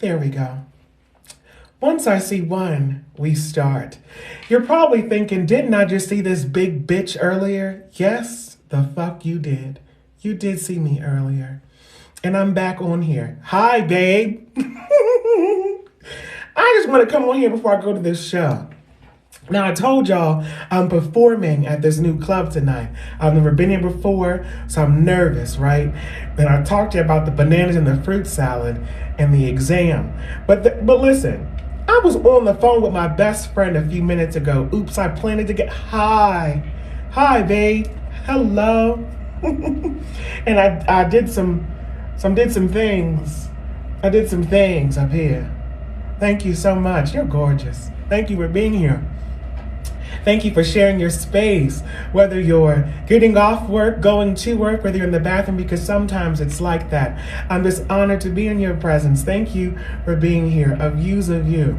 There we go. Once I see one, we start. You're probably thinking, didn't I just see this big bitch earlier? Yes, the fuck you did. You did see me earlier. And I'm back on here. Hi, babe. I just want to come on here before I go to this show. Now, I told y'all I'm performing at this new club tonight. I've never been here before, so I'm nervous, right? And I talked to you about the bananas and the fruit salad and the exam. But listen, I was on the phone with my best friend a few minutes ago. Oops, I planned to get hi. Hi, babe. Hello. And I did some things. I did some things up here. Thank you so much. You're gorgeous. Thank you for being here. Thank you for sharing your space, whether you're getting off work, going to work, whether you're in the bathroom, because sometimes it's like that. I'm just honored to be in your presence. Thank you for being here, of views of you.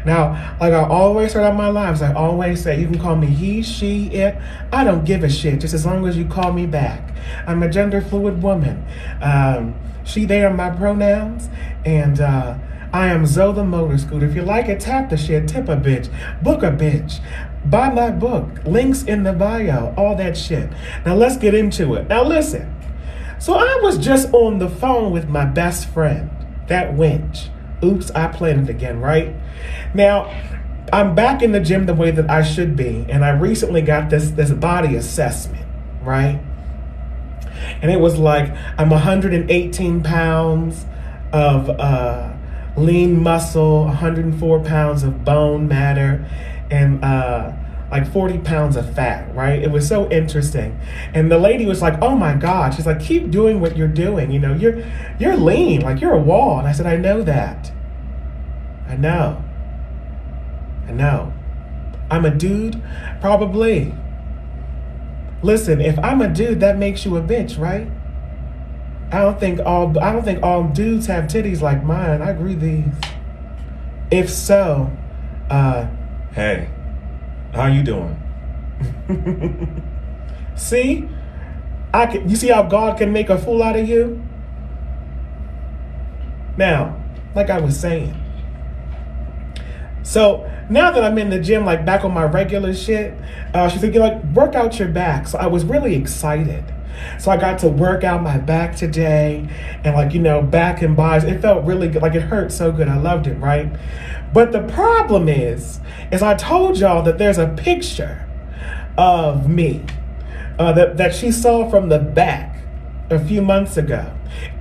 Now, like I always start out my lives, I always say, you can call me he, she, it. I don't give a shit, just as long as you call me back. I'm a gender fluid woman. She, they are my pronouns, and I am Zoe the Motor Scooter. If you like it, tap the shit, tip a bitch, book a bitch. Buy my book, links in the bio, all that shit. Now let's get into it. Now listen, so I was just on the phone with my best friend, that wench. Oops, I planned it again, right? Now, I'm back in the gym the way that I should be, and I recently got this body assessment, right? And it was like, I'm 118 pounds of lean muscle, 104 pounds of bone matter, and like 40 pounds of fat, right? It was so interesting. And the lady was like, oh my God. She's like, keep doing what you're doing. You know, you're lean, like you're a wall. And I said, I know that. I know. I'm a dude? Probably. Listen, if I'm a dude, that makes you a bitch, right? I don't think all dudes have titties like mine. I agree these. If so, hey, how you doing? See? You see how God can make a fool out of you? Now, like I was saying. So now that I'm in the gym, like back on my regular shit, she said, like, work out your back. So I was really excited. So I got to work out my back today, and like, you know, back and buys. It felt really good. Like it hurt so good. I loved it, right? But the problem is I told y'all that there's a picture of me that she saw from the back a few months ago.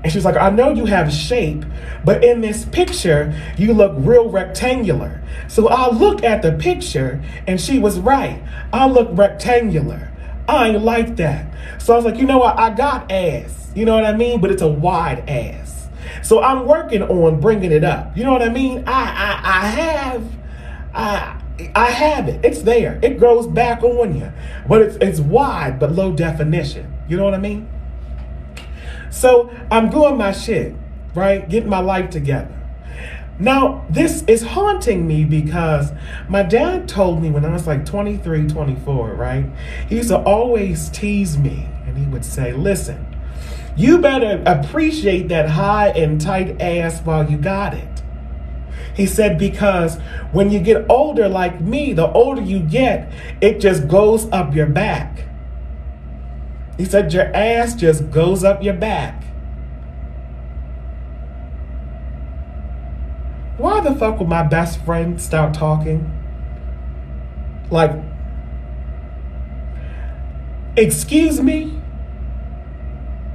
And she's like, I know you have shape, but in this picture, you look real rectangular. So I look at the picture, and she was right. I look rectangular. I ain't like that. So I was like, you know what? I got ass. You know what I mean? But it's a wide ass. So I'm working on bringing it up. You know what I mean? I have it. It's there. It grows back on you. But it's wide, but low definition. You know what I mean? So I'm doing my shit, right? Getting my life together. Now, this is haunting me because my dad told me when I was like 23, 24, right? He used to always tease me, and he would say, listen, you better appreciate that high and tight ass while you got it. He said, because when you get older like me, the older you get, it just goes up your back. He said, your ass just goes up your back. Why the fuck would my best friend start talking? Like, excuse me?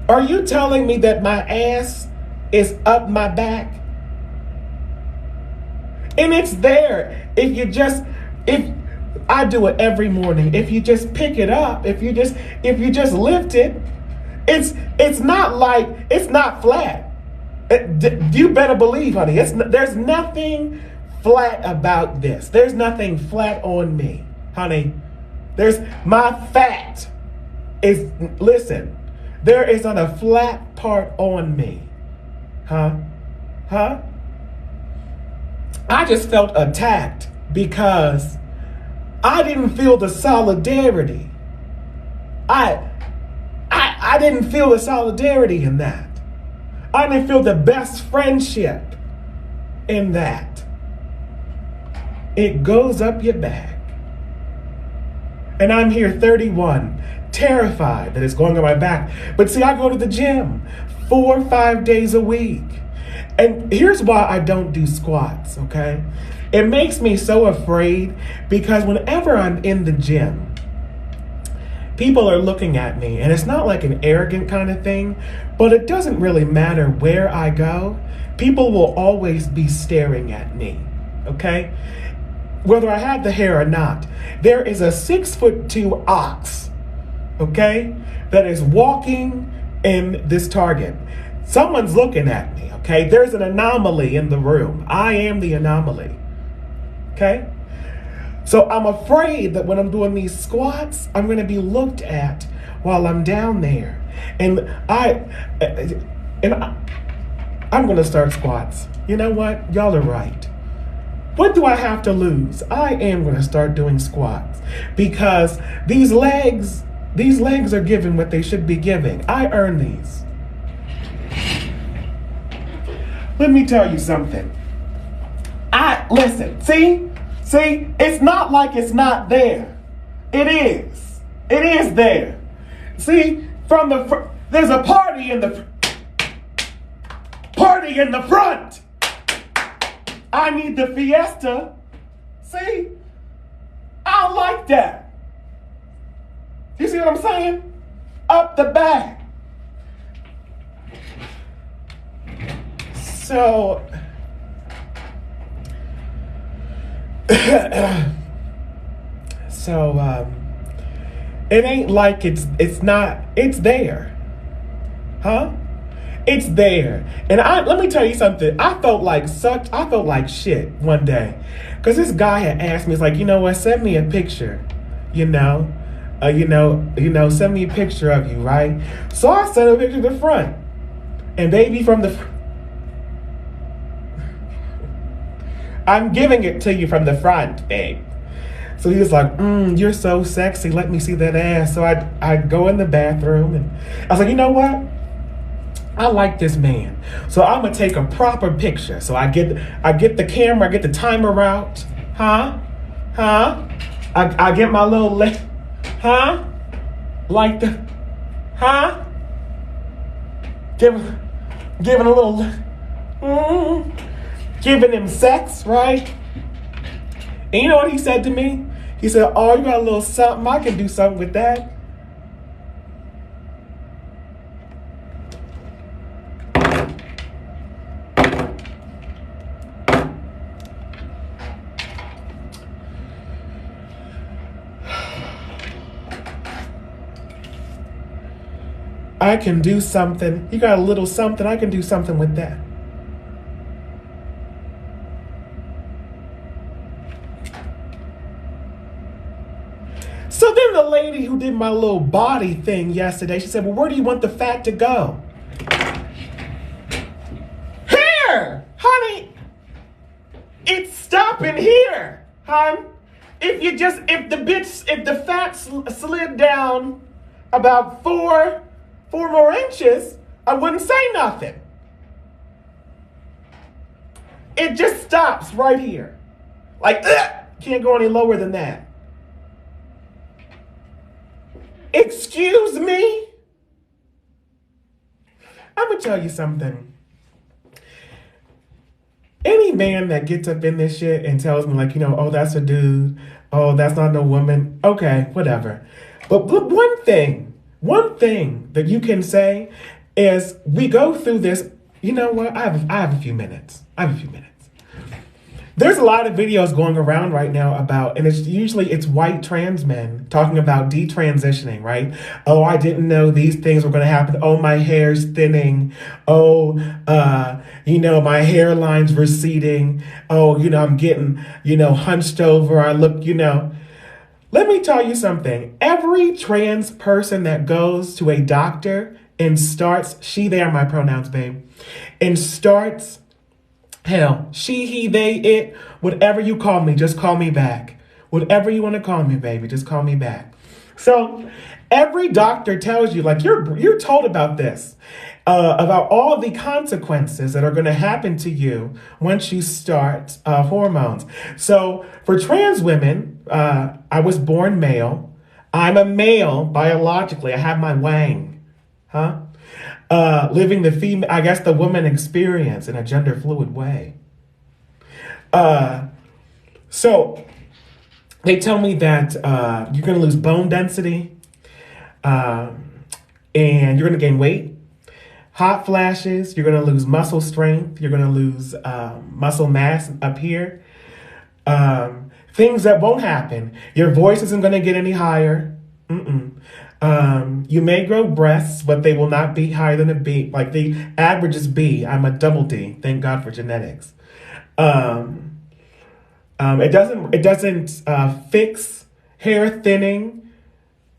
Are you telling me that my ass is up my back? And it's there. If I do it every morning, if you just pick it up, if you just lift it, it's not flat. You better believe, honey, there's nothing flat about this. There's nothing flat on me, honey. My fat is, listen, there isn't a flat part on me. Huh? I just felt attacked because I didn't feel the solidarity. I didn't feel the solidarity in that. I didn't feel the best friendship in that. It goes up your back. And I'm here 31, terrified that it's going on my back. But see, I go to the gym 4 or 5 days a week. And here's why I don't do squats, okay? It makes me so afraid because whenever I'm in the gym, people are looking at me, and it's not like an arrogant kind of thing, but it doesn't really matter where I go. People will always be staring at me, okay? Whether I have the hair or not. There is a 6'2" ox, okay, that is walking in this Target. Someone's looking at me, okay? There's an anomaly in the room. I am the anomaly, okay? So I'm afraid that when I'm doing these squats, I'm going to be looked at while I'm down there. And I'm going to start squats. You know what? Y'all are right. What do I have to lose? I am going to start doing squats because these legs are giving what they should be giving. I earn these. Let me tell you something. Listen, see, it's not like it's not there. It is there. See, there's a party in the front. I need the fiesta. See? I like that. You see what I'm saying? Up the back. So, it ain't like it's there. Huh? It's there. And let me tell you something. I felt like shit one day. Cause this guy had asked me, it's like, you know what, send me a picture. Send me a picture of you, right? So I sent a picture of the front. And baby from the I'm giving it to you from the front, babe. So he was like, you're so sexy. Let me see that ass. So I'd go in the bathroom and I was like, you know what? I like this man. So I'm gonna take a proper picture. So I get the camera, I get the timer out. I get my little leg. Like the giving a little giving him sex, right? And you know what he said to me? He said, oh, you got a little something. I can do something with that. I can do something. You got a little something. I can do something with that. So then the lady who did my little body thing yesterday, she said, well, where do you want the fat to go? Here, honey. It's stopping here, hon. If the fat slid down about four more inches, I wouldn't say nothing. It just stops right here. Like, can't go any lower than that. Excuse me? I'm gonna tell you something. Any man that gets up in this shit and tells me like, oh, that's a dude. Oh, that's not no woman. Okay, whatever. But one thing that you can say is we go through this. You know what? I have a few minutes. There's a lot of videos going around right now about, and it's white trans men talking about detransitioning, right? Oh, I didn't know these things were going to happen. Oh, my hair's thinning. Oh, my hairline's receding. Oh, I'm getting, hunched over. I look, Let me tell you something. Every trans person that goes to a doctor and starts, she, they are my pronouns, babe, and starts, hell, she, he, they, it, whatever you call me, just call me back. Whatever you want to call me, baby, just call me back. So every doctor tells you, like, you're told about this. about all the consequences that are going to happen to you once you start hormones. So for trans women, I was born male. I'm a male biologically. I have my wang, huh? Living the female, I guess the woman experience in a gender fluid way. So they tell me that you're going to lose bone density, and you're going to gain weight. Hot flashes, you're going to lose muscle strength. You're going to lose muscle mass up here. Things that won't happen. Your voice isn't going to get any higher. You may grow breasts, but they will not be higher than a B. Like the average is B. I'm a double D. Thank God for genetics. It doesn't fix hair thinning.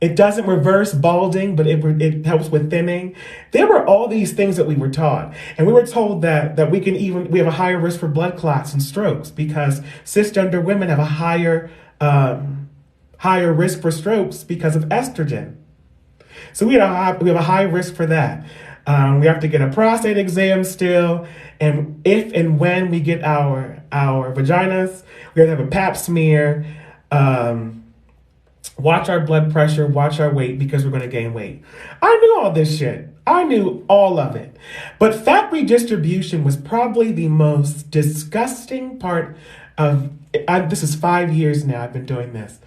It doesn't reverse balding, but it helps with thinning. There were all these things that we were taught. And we were told that we have a higher risk for blood clots and strokes because cisgender women have a higher risk for strokes because of estrogen. So we have a high risk for that. We have to get a prostate exam still. And if and when we get our vaginas, we have to have a pap smear. Watch our blood pressure, watch our weight because we're going to gain weight. I knew all this shit. I knew all of it. But fat redistribution was probably the most disgusting part of, this is 5 years now I've been doing this.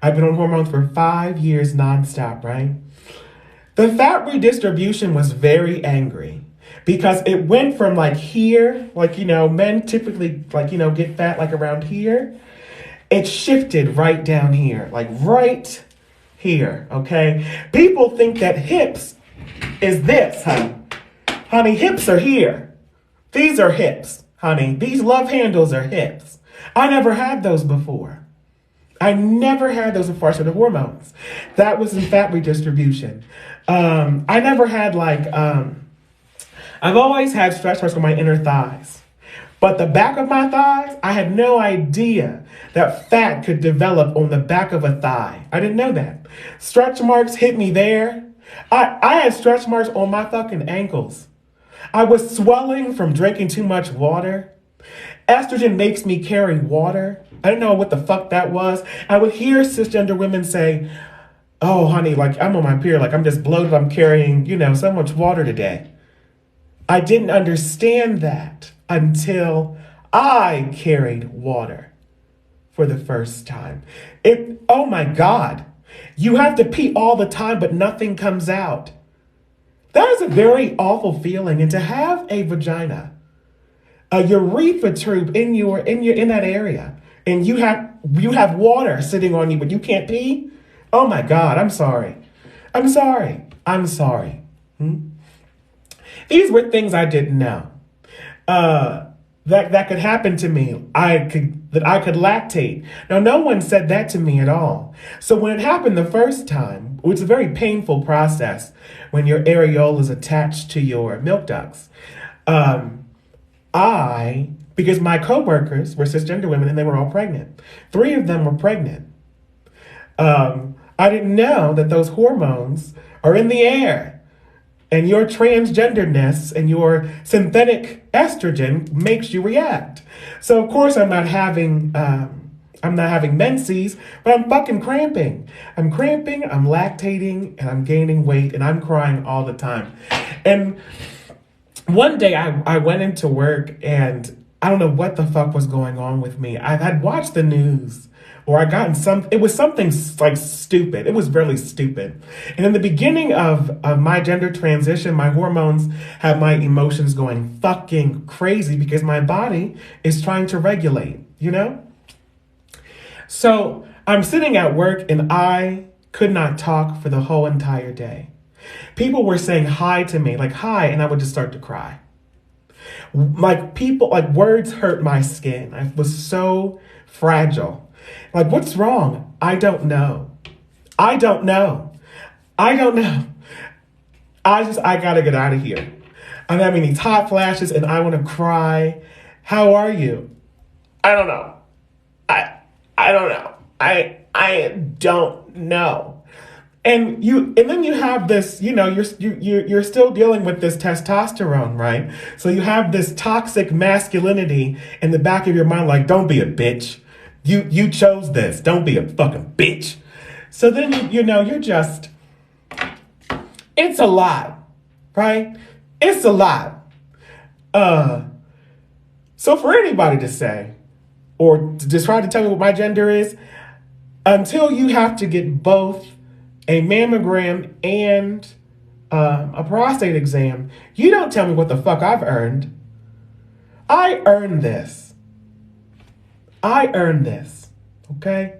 I've been on hormones for 5 years nonstop, right? The fat redistribution was very angry because it went from like here, like, men typically get fat like around here. It shifted right down here, like right here, okay? People think that hips is this, honey. Honey, hips are here. These are hips, honey. These love handles are hips. I never had those before. I started hormones. That was in fat redistribution. I never had I've always had stretch marks on my inner thighs. But the back of my thighs, I had no idea that fat could develop on the back of a thigh. I didn't know that. Stretch marks hit me there. I had stretch marks on my fucking ankles. I was swelling from drinking too much water. Estrogen makes me carry water. I didn't know what the fuck that was. I would hear cisgender women say, oh, honey, like I'm on my period, like I'm just bloated, I'm carrying, so much water today. I didn't understand that until I carried water for the first time. Oh my God, you have to pee all the time, but nothing comes out. That is a very awful feeling. And to have a vagina, a urethra tube in that area, and you have water sitting on you, but you can't pee. Oh my God, I'm sorry. These were things I didn't know. That could happen to me. That I could lactate. Now, no one said that to me at all. So when it happened the first time, which is a very painful process when your areola is attached to your milk ducts, because my coworkers were cisgender women and they were all pregnant. 3 of them were pregnant. I didn't know that those hormones are in the air. And your transgenderness and your synthetic estrogen makes you react. So of course I'm not having menses, but I'm fucking cramping. I'm lactating, and I'm gaining weight, and I'm crying all the time. And one day I went into work, and I don't know what the fuck was going on with me. I had watched the news. Or it was something like stupid. It was really stupid. And in the beginning of my gender transition, my hormones had my emotions going fucking crazy because my body is trying to regulate, So I'm sitting at work and I could not talk for the whole entire day. People were saying hi to me, like hi, and I would just start to cry. Words hurt my skin. I was so fragile. Like, what's wrong? I don't know. I gotta get out of here. I'm having these hot flashes and I want to cry. How are you? I don't know. I don't know. I don't know. And then you have this, you're still dealing with this testosterone, right? So you have this toxic masculinity in the back of your mind, like, don't be a bitch. You chose this. Don't be a fucking bitch. So then you're just, it's a lot, right? It's a lot. So for anybody to say, or to just try to tell me what my gender is, until you have to get both a mammogram and a prostate exam, you don't tell me what the fuck I've earned. I earned this. Okay?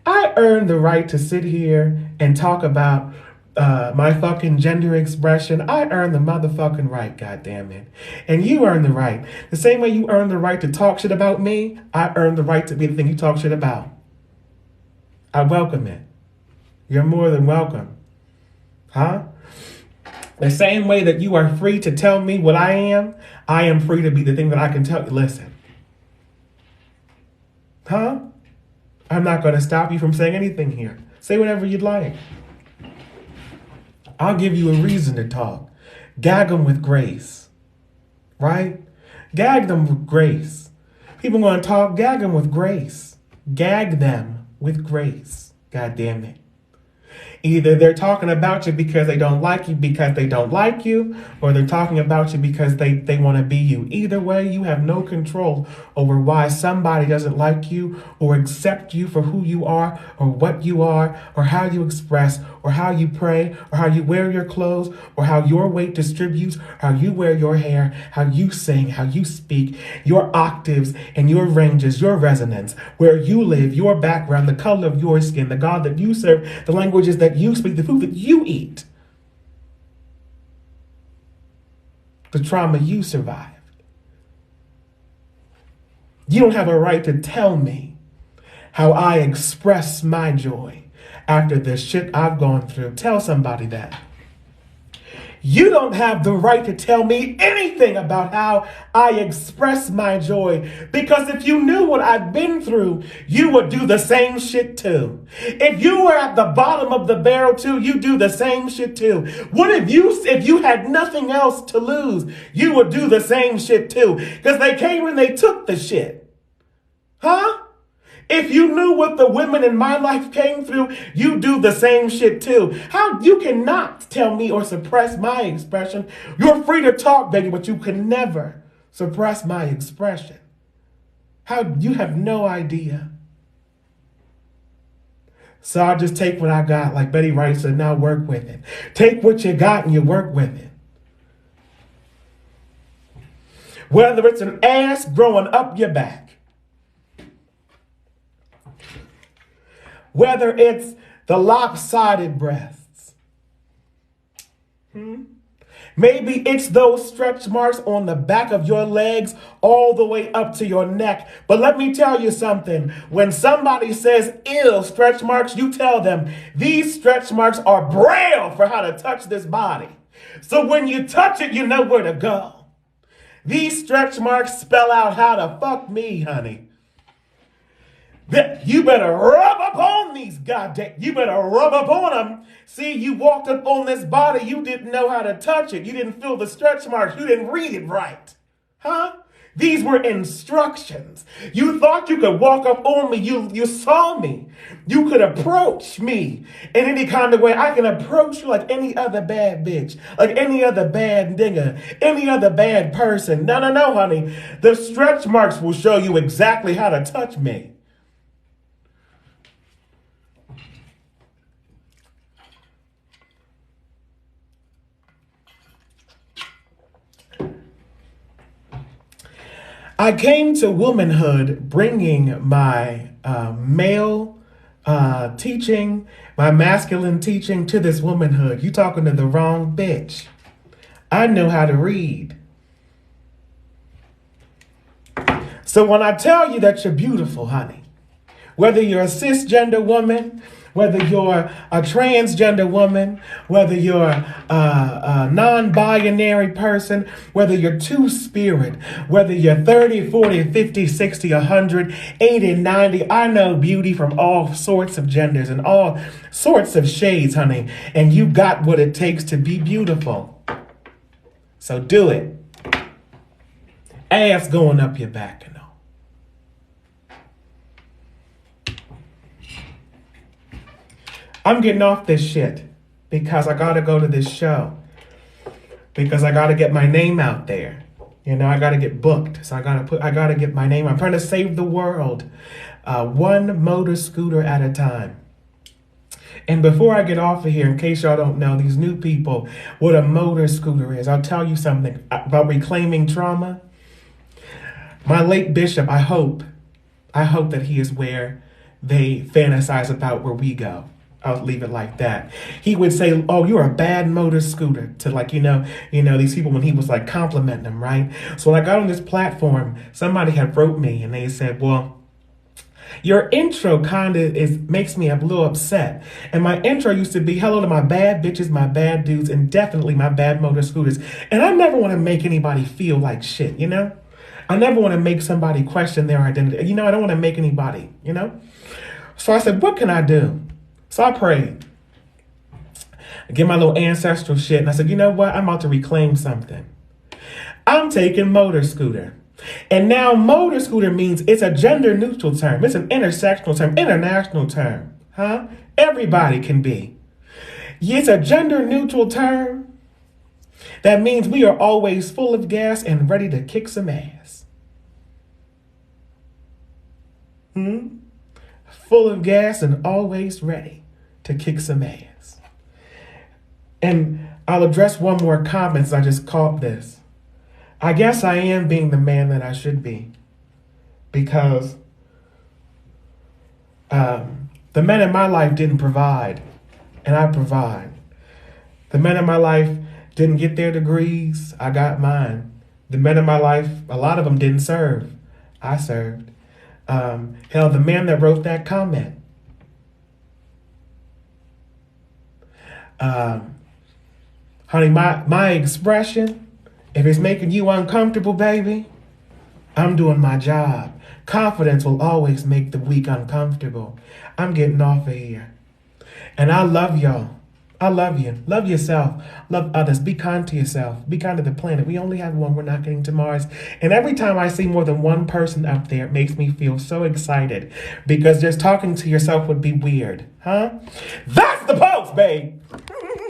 I earned the right to sit here and talk about my fucking gender expression. I earned the motherfucking right, goddammit. And you earned the right. The same way you earned the right to talk shit about me, I earned the right to be the thing you talk shit about. I welcome it. You're more than welcome. Huh? The same way that you are free to tell me what I am free to be the thing that I can tell you. Listen. Huh? I'm not going to stop you from saying anything here. Say whatever you'd like. I'll give you a reason to talk. Gag them with grace. Right? Gag them with grace. People going to talk, gag them with grace. Gag them with grace. God damn it. Either they're talking about you because they don't like you or they're talking about you because they want to be you. Either way, you have no control over why somebody doesn't like you or accept you for who you are or what you are or how you express or how you pray or how you wear your clothes or how your weight distributes, how you wear your hair, how you sing, how you speak, your octaves and your ranges, your resonance, where you live, your background, the color of your skin, the God that you serve, the languages that you speak, the food that you eat, the trauma you survived. You don't have a right to tell me how I express my joy after the shit I've gone through. Tell somebody that. You don't have the right to tell me anything about how I express my joy, because if you knew what I've been through, you would do the same shit too. If you were at the bottom of the barrel too, you do the same shit too. What if you had nothing else to lose, you would do the same shit too, because they came and they took the shit. Huh? If you knew what the women in my life came through, you do the same shit too. How you cannot tell me or suppress my expression. You're free to talk, baby, but you can never suppress my expression. How you have no idea. So I'll just take what I got, like Betty Wright said, now work with it. Take what you got and you work with it. Whether it's an ass growing up your back, whether it's the lopsided breasts. Maybe it's those stretch marks on the back of your legs all the way up to your neck. But let me tell you something. When somebody says, ew, stretch marks, you tell them, these stretch marks are braille for how to touch this body. So when you touch it, you know where to go. These stretch marks spell out how to fuck me, honey. You better rub up on these goddamn, you better rub up on them. See, you walked up on this body, you didn't know how to touch it. You didn't feel the stretch marks. You didn't read it right. Huh? These were instructions. You thought you could walk up on me. You saw me. You could approach me in any kind of way. I can approach you like any other bad bitch, like any other bad nigga, any other bad person. No, honey. The stretch marks will show you exactly how to touch me. I came to womanhood bringing my male teaching, my masculine teaching to this womanhood. You talking to the wrong bitch. I know how to read. So when I tell you that you're beautiful, honey, whether you're a cisgender woman, Whether you're a transgender woman, whether you're a non-binary person, whether you're two-spirit, whether you're 30, 40, 50, 60, 100, 80, 90, I know beauty from all sorts of genders and all sorts of shades, honey. And you got what it takes to be beautiful. So do it. Ass going up your back and all. I'm getting off this shit because I gotta go to this show. Because I gotta get my name out there. You know, I gotta get booked. So I gotta get my name. I'm trying to save the world. One motor scooter at a time. And before I get off of here, in case y'all don't know, these new people, what a motor scooter is, I'll tell you something about reclaiming trauma. My late bishop, I hope that he is where they fantasize about where we go. I'll leave it like that. He would say, "Oh, you're a bad motor scooter," to like, these people when he was like complimenting them, right? So when I got on this platform, somebody had wrote me and they said, "Well, your intro kind of makes me a little upset." And my intro used to be, "Hello to my bad bitches, my bad dudes, and definitely my bad motor scooters." And I never want to make anybody feel like shit, you know? I never want to make somebody question their identity. You know, I don't want to make anybody, you know? So I said, what can I do? So I prayed. I get my little ancestral shit. And I said, you know what? I'm about to reclaim something. I'm taking motor scooter. And now motor scooter means it's a gender neutral term. It's an intersectional term, international term. Huh? Everybody can be. It's a gender neutral term. That means we are always full of gas and ready to kick some ass. Full of gas and always ready to kick some ass. And I'll address one more comment as I just caught this. I guess I am being the man that I should be. Because the men in my life didn't provide. And I provide. The men in my life didn't get their degrees. I got mine. The men in my life, a lot of them didn't serve. I served. Hell, the man that wrote that comment. Honey, my expression, if it's making you uncomfortable, baby, I'm doing my job. Confidence will always make the weak uncomfortable. I'm getting off of here. And I love y'all. I love you. Love yourself. Love others. Be kind to yourself. Be kind to the planet. We only have one. We're not getting to Mars. And every time I see more than one person up there, it makes me feel so excited. Because just talking to yourself would be weird. Huh? That's the post, babe.